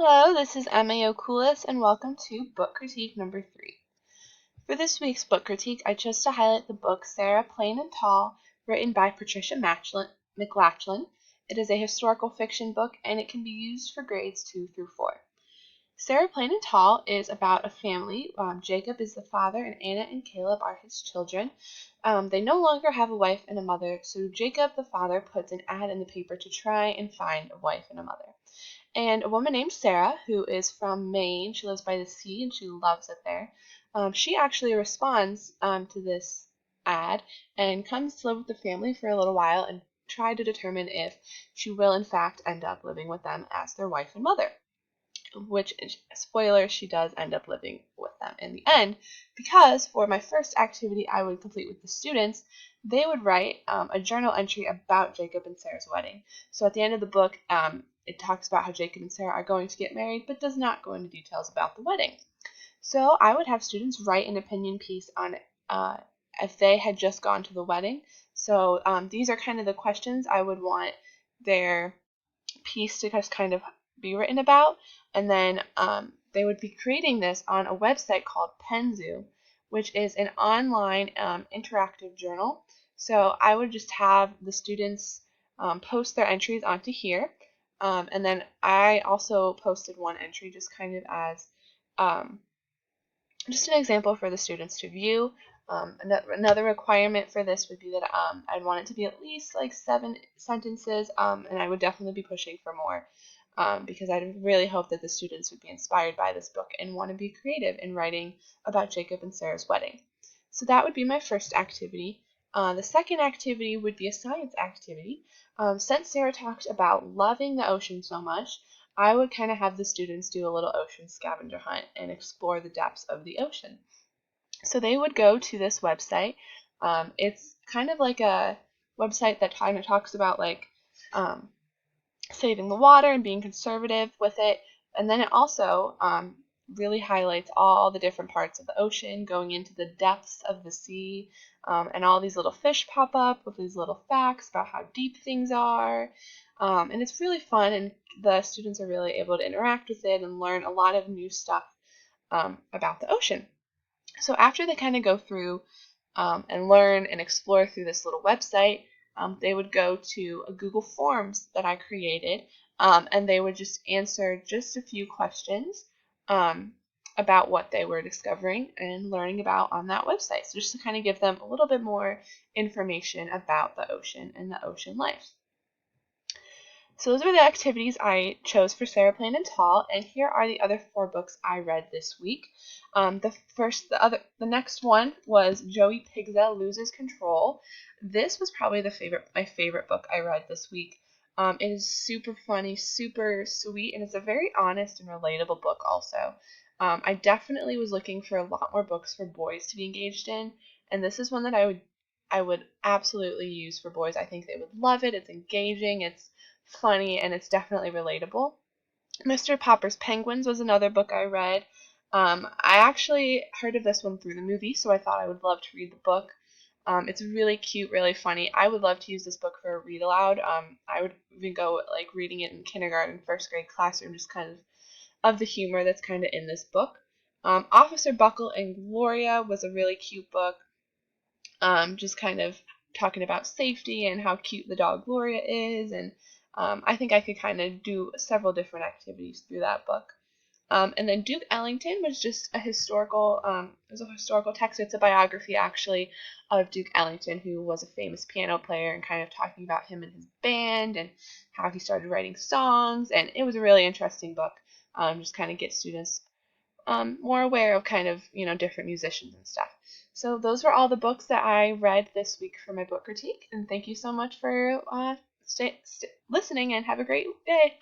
Hello, this is Emma Yokulis, and welcome to Book Critique number 3. For this week's book critique, I chose to highlight the book Sarah Plain and Tall, written by Patricia McLachlan. It is a historical fiction book, and it can be used for grades 2 through 4. Sarah Plain and Tall is about a family. Jacob is the father, and Anna and Caleb are his children. They no longer have a wife and a mother, so Jacob, the father, puts an ad in the paper to try and find a wife and a mother. And a woman named Sarah, who is from Maine, she lives by the sea and she loves it there. She actually responds to this ad and comes to live with the family for a little while and try to determine if she will in fact end up living with them as their wife and mother. Which, spoiler, she does end up living with them in the end, because for my first activity I would complete with the students, they would write a journal entry about Jacob and Sarah's wedding. So at the end of the book, it talks about how Jacob and Sarah are going to get married, but does not go into details about the wedding. So I would have students write an opinion piece on if they had just gone to the wedding. So these are kind of the questions I would want their piece to just kind of be written about, and then they would be creating this on a website called Penzu, which is an online interactive journal. So I would just have the students post their entries onto here, and then I also posted one entry just kind of as just an example for the students to view. Another requirement for this would be that I'd want it to be at least like 7 sentences, and I would definitely be pushing for more because I really hope that the students would be inspired by this book and want to be creative in writing about Jacob and Sarah's wedding. So that would be my first activity. The second activity would be a science activity. Since Sarah talked about loving the ocean so much, I would kind of have the students do a little ocean scavenger hunt and explore the depths of the ocean. So they would go to this website. It's kind of like a website that kind of talks about like saving the water and being conservative with it. And then it also really highlights all the different parts of the ocean, going into the depths of the sea, and all these little fish pop up with these little facts about how deep things are. And it's really fun, and the students are really able to interact with it and learn a lot of new stuff about the ocean. So after they kind of go through and learn and explore through this little website, they would go to a Google Forms that I created, and they would just answer just a few questions about what they were discovering and learning about on that website. So just to kind of give them a little bit more information about the ocean and the ocean life. So those were the activities I chose for Sarah Plain and Tall, and here are the other 4 books I read this week. The next one was Joey Pigza Loses Control. This was probably my favorite book I read this week. It is super funny, super sweet, and it's a very honest and relatable book also. I definitely was looking for a lot more books for boys to be engaged in, and this is one that I would absolutely use for boys. I think they would love it. It's engaging, it's funny, and it's definitely relatable. Mr. Popper's Penguins was another book I read. I actually heard of this one through the movie, so I thought I would love to read the book. It's really cute, really funny. I would love to use this book for a read aloud. I would even go like reading it in kindergarten, first grade classroom, just kind of the humor that's kind of in this book. Officer Buckle and Gloria was a really cute book, just kind of talking about safety and how cute the dog Gloria is, and I think I could kind of do several different activities through that book. And then Duke Ellington was just it was a historical text. It's a biography, actually, of Duke Ellington, who was a famous piano player, and kind of talking about him and his band and how he started writing songs. And it was a really interesting book. Just kind of get students more aware of kind of, different musicians and stuff. So those were all the books that I read this week for my book critique. And thank you so much for listening, and have a great day.